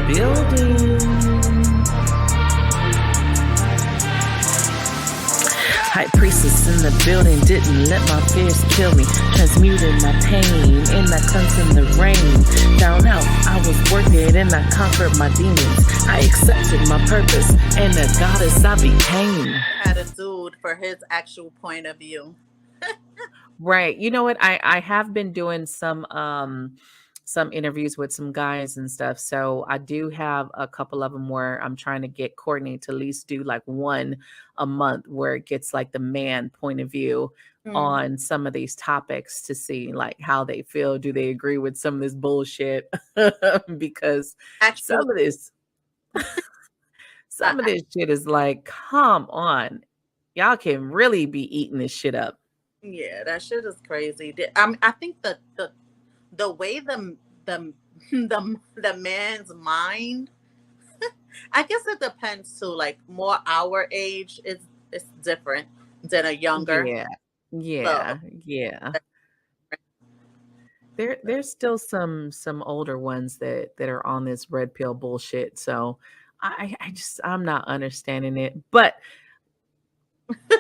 building. High priestess in the building, didn't let my fears kill me. Transmuted my pain in that cleanse in the rain. Down out, I was worth it and I conquered my demons. I accepted my purpose and the goddess I became. Had a dude for his actual point of view. Right. You know what? I have been doing some interviews with some guys and stuff. So I do have a couple of them where I'm trying to get Courtney to at least do like one a month where it gets like the man point of view on some of these topics to see like how they feel. Do they agree with some of this bullshit? Because some of this shit is like, come on. Y'all can really be eating this shit up. Yeah, that shit is crazy. I think the way the man's mind, I guess it depends too. Like more our age is different than a younger. Yeah. There's still some older ones that are on this red pill bullshit. So I'm not understanding it. But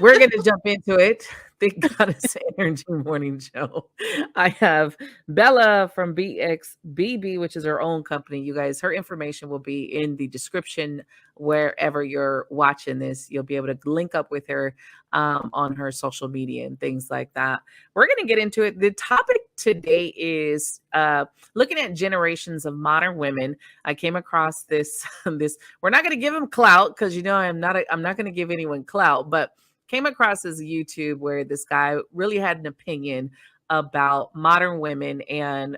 we're going to jump into it. Thank Goddess Energy Morning Show. I have Bella from BXBB, which is her own company. You guys, her information will be in the description wherever you're watching this. You'll be able to link up with her on her social media and things like that. We're going to get into it. The topic today is looking at generations of modern women. I came across this. We're not going to give them clout because I'm not going to give anyone clout, but came across this YouTube where this guy really had an opinion about modern women, and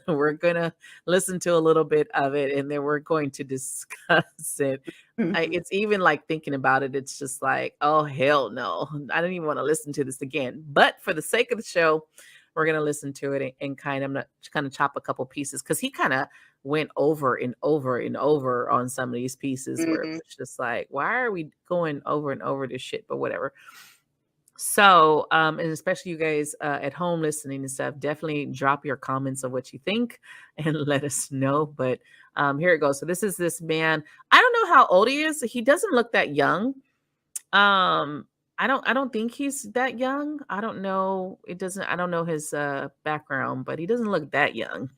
we're gonna listen to a little bit of it, and then we're going to discuss it. It's even like thinking about it, it's just like, oh hell no, I don't even want to listen to this again. But for the sake of the show, we're gonna listen to it and kind of chop a couple pieces because he kind of went over and over and over on some of these pieces where it's just like, why are we going over and over this shit? But whatever. So, and especially you guys at home listening and stuff, definitely drop your comments of what you think and let us know. But here it goes. So this is this man. I don't know how old he is. He doesn't look that young. I don't think he's that young. I don't know. I don't know his background, but he doesn't look that young.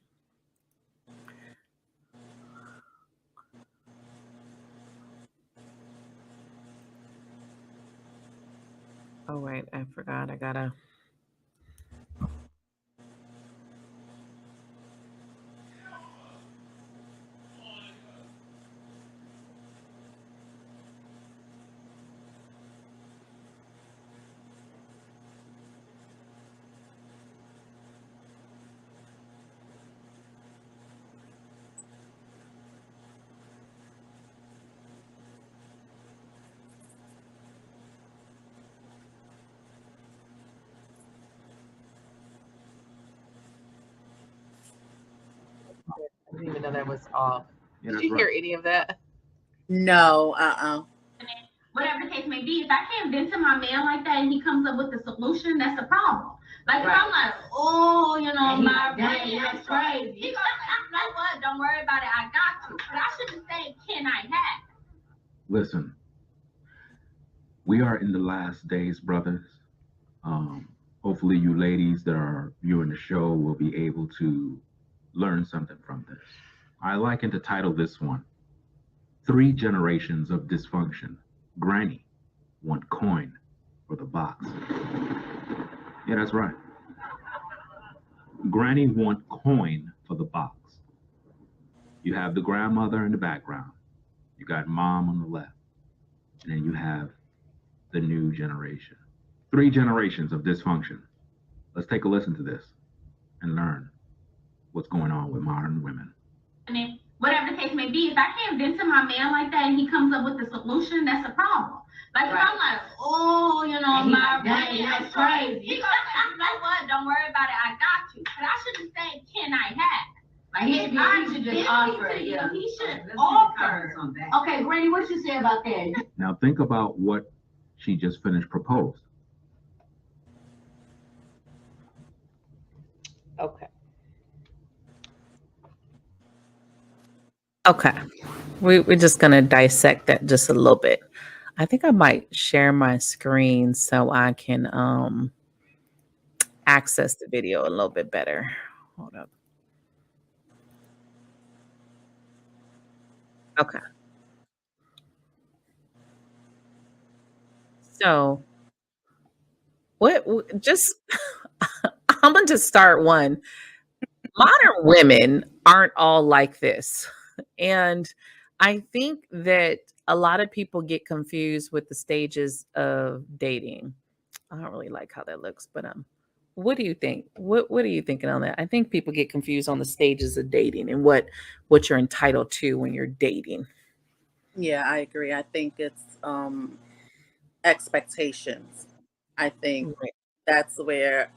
Oh, wait, I forgot. I gotta. I didn't even know that was off. Did you hear any of that? No, Whatever the case may be, if I can't vent to my man like that and he comes up with a solution, that's a problem. Like if I'm like, oh, my brain, that's crazy. He goes, like what? Don't worry about it. I got you. But I shouldn't say, can I have? Listen, we are in the last days, brothers. Hopefully you ladies that are viewing the show will be able to learn something from this. I liken to title this one, 3 Generations of Dysfunction. Granny want coin for the box. Yeah, that's right. Granny want coin for the box. You have the grandmother in the background. You got mom on the left. And then you have the new generation. 3 generations of dysfunction. Let's take a listen to this and learn what's going on with modern women. Whatever the case may be, if I can't vent to my man like that and he comes up with a solution, that's a problem. Like if I'm like, oh, my brain, that's crazy. He goes, like what? Don't worry about it. I got you. But I shouldn't say, can I have? Like he should just offer it. Yeah. He should offer. Okay, Granny, what you say about that? Now think about what she just finished proposed. Okay. Okay. We're just going to dissect that just a little bit. I think I might share my screen so I can access the video a little bit better. Hold up. Okay. So, just I'm going to start one. Modern women aren't all like this. And I think that a lot of people get confused with the stages of dating. I don't really like how that looks, but what do you think? What are you thinking on that? I think people get confused on the stages of dating and what you're entitled to when you're dating. Yeah, I agree. I think it's expectations. I think Right. that's where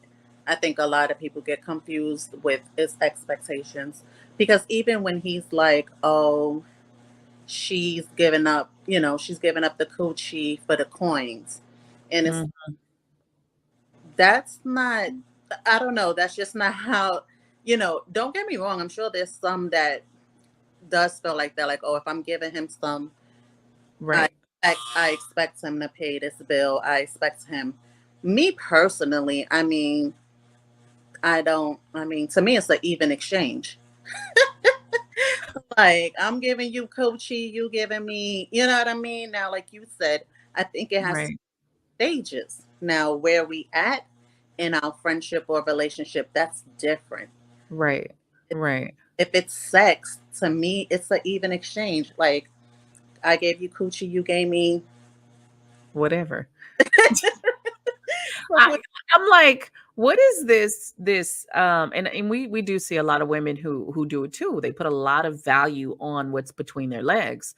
I think a lot of people get confused with his expectations. Because even when he's like, oh, she's given up, she's given up the coochie for the coins. And it's Mm, that's not, I don't know, that's just not how, don't get me wrong. I'm sure there's some that does feel like that, like, oh, if I'm giving him some, I right. I expect him to pay this bill. I expect him. Me personally, I mean, I don't. I mean, to me, it's an even exchange. Like I'm giving you coaching, you giving me. You know what I mean? Now, like you said, I think it has Right. stages. Now, where we at in our friendship or relationship, that's different. Right. Right. If it's sex, to me, it's an even exchange. Like I gave you coochie, you gave me. Whatever. Like, I, I'm like, what is this and we do see a lot of women who do it too. They put a lot of value on what's between their legs.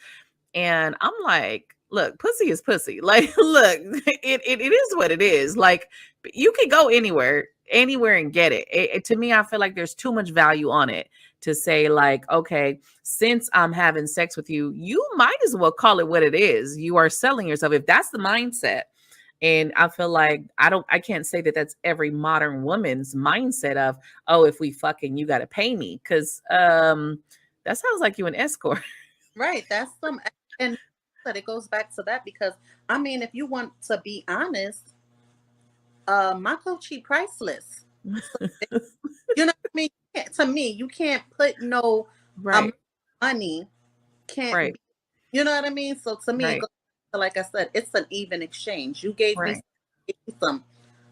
And I'm like, look, pussy is pussy. Like, look, it is what it is. Like, you can go anywhere and get it. To me, I feel like there's too much value on it to say, like, okay, since I'm having sex with you, you might as well call it what it is. You are selling yourself. If that's the mindset. And I feel like I can't say that that's every modern woman's mindset of, oh, if we fucking, you got to pay me. Cause that sounds like you an escort. right. That's some, and that it goes back to that because I mean, if you want to be honest, my coachie priceless. So, you know what I mean? To me, you can't put no Right. money can't Right. be. You know what I mean? So to me, it Right. goes to, like I said, it's an even exchange. You gave me Right. some, I gave you some.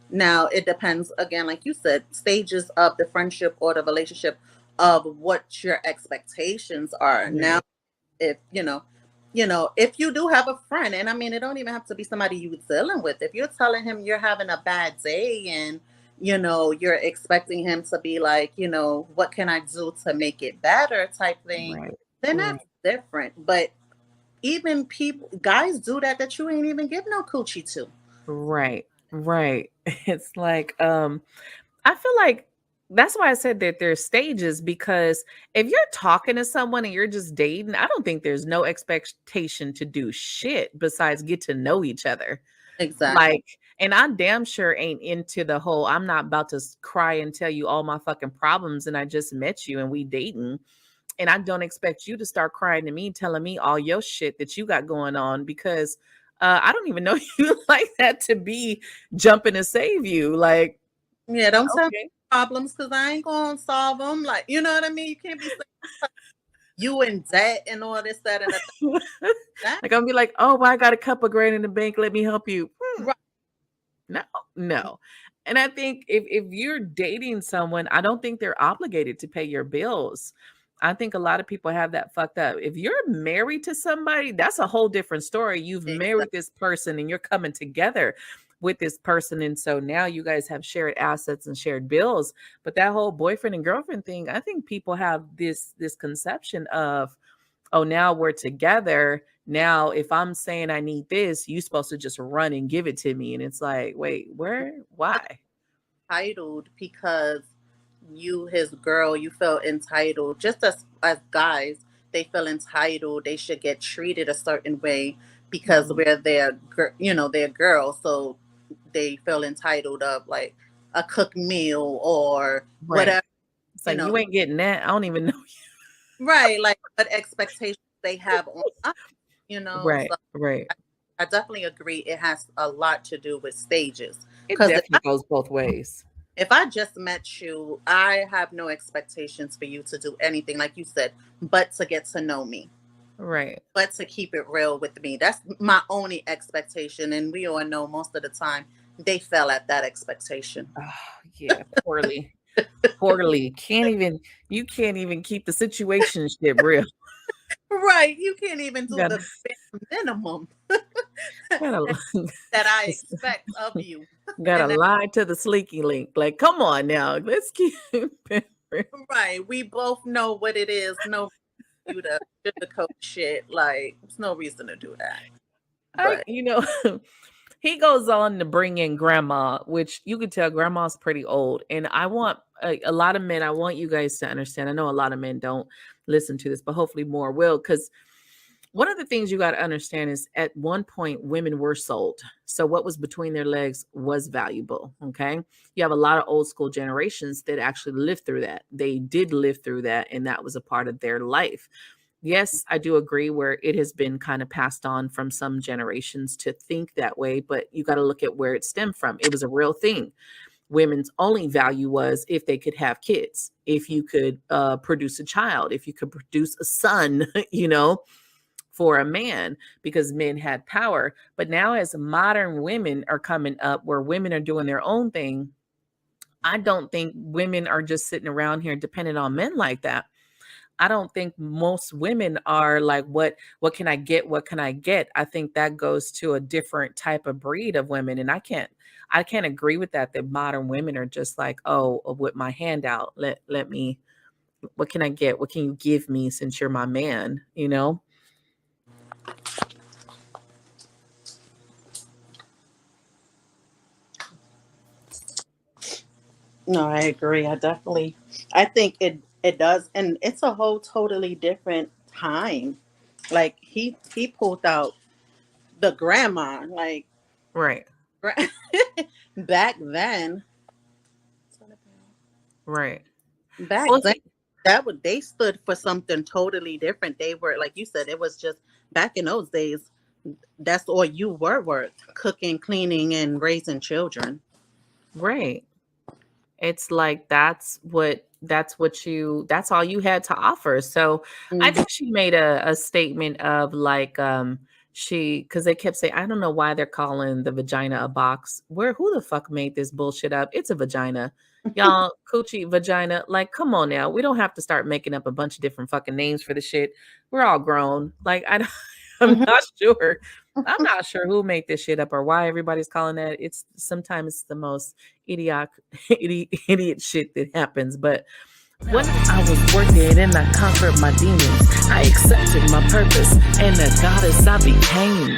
Now it depends again, like you said, stages of the friendship or the relationship of what your expectations are. Now Right. if if you do have a friend, and I mean it don't even have to be somebody you dealing with, if you're telling him you're having a bad day and you're expecting him to be like, what can I do to make it better type thing, Right. then Right. that's different. But even people guys do that you ain't even give no coochie to. Right. Right. It's like I feel like that's why I said that there's stages because if you're talking to someone and you're just dating, I don't think there's no expectation to do shit besides get to know each other. Exactly. Like, and I damn sure ain't into the whole I'm not about to cry and tell you all my fucking problems and I just met you and we dating. And I don't expect you to start crying to me, telling me all your shit that you got going on because I don't even know you like that to be jumping to save you. Like, Yeah, don't tell me okay. problems because I ain't gonna solve them. Like, you know what I mean? You can't be saying you in debt and all this, that, and the that. Like, I'll be like, oh, well, I got a couple grand in the bank. Let me help you. Right. No, no. And I think if you're dating someone, I don't think they're obligated to pay your bills. I think a lot of people have that fucked up. If you're married to somebody, that's a whole different story. You've married Exactly. this person and you're coming together with this person. And so now you guys have shared assets and shared bills. But that whole boyfriend and girlfriend thing, I think people have this conception of, oh, now we're together. Now, if I'm saying I need this, you're supposed to just run and give it to me. And it's like, wait, where? Why? Entitled because you his girl, you feel entitled, just as guys, they feel entitled, they should get treated a certain way because Mhm. we're their girl, so they feel entitled of like a cooked meal or Right. whatever It's you like, know you ain't getting that. I don't even know you. Right, like what expectations they have on us, Right, So right. I definitely agree. It has a lot to do with stages. It Because definitely goes both ways. if I just met you, I have no expectations for you to do anything, like you said, but to get to know me, Right. but to keep it real with me. That's my only expectation. And we all know most of the time they fell at that expectation. Oh, yeah, poorly. Poorly. You can't even keep the situation shit real. Right. You can't even do Gotta, the bare minimum gotta, that I expect of you. gotta And that, lie to the sleeky link. Like, come on now. Let's keep it real. right. We both know what it is. No you to sugarcoat shit. Like, there's no reason to do that. But he goes on to bring in grandma, which you could tell grandma's pretty old. And I want a lot of men, I want you guys to understand. I know a lot of men don't listen to this, but hopefully more will. Because one of the things you got to understand is at one point, women were sold. So what was between their legs was valuable. Okay. You have a lot of old school generations that actually lived through that. They did live through that. And that was a part of their life. Yes, I do agree where it has been kind of passed on from some generations to think that way, but you got to look at where it stemmed from. It was a real thing. Women's only value was if they could have kids, if you could produce a child, if you could produce a son, for a man, because men had power. But now as modern women are coming up where women are doing their own thing, I don't think women are just sitting around here dependent on men like that. I don't think most women are like, what can I get? What can I get? I think that goes to a different type of breed of women. And I can't agree with that modern women are just like, oh, with my hand out, let me, what can I get? What can you give me since you're my man? no, I agree. I think it does. And it's a whole totally different time. Like he pulled out the grandma, like Right. back then. Right. Back Well, then, they stood for something totally different. They were, like you said, it was just back in those days. That's all you were worth: cooking, cleaning, and raising children. right. It's like that's all you had to offer. So I Mhm. think she made a statement of like because they kept saying, I don't know why they're calling the vagina a box. Who the fuck made this bullshit up? It's a vagina. Y'all, coochie vagina. Like, come on now. We don't have to start making up a bunch of different fucking names for the shit. We're all grown. Like, I'm Mhm. not sure. I'm not sure who made this shit up or why everybody's calling that. It's sometimes the most idiot shit that happens. But when I was working and I conquered my demons, I accepted my purpose and the goddess I became.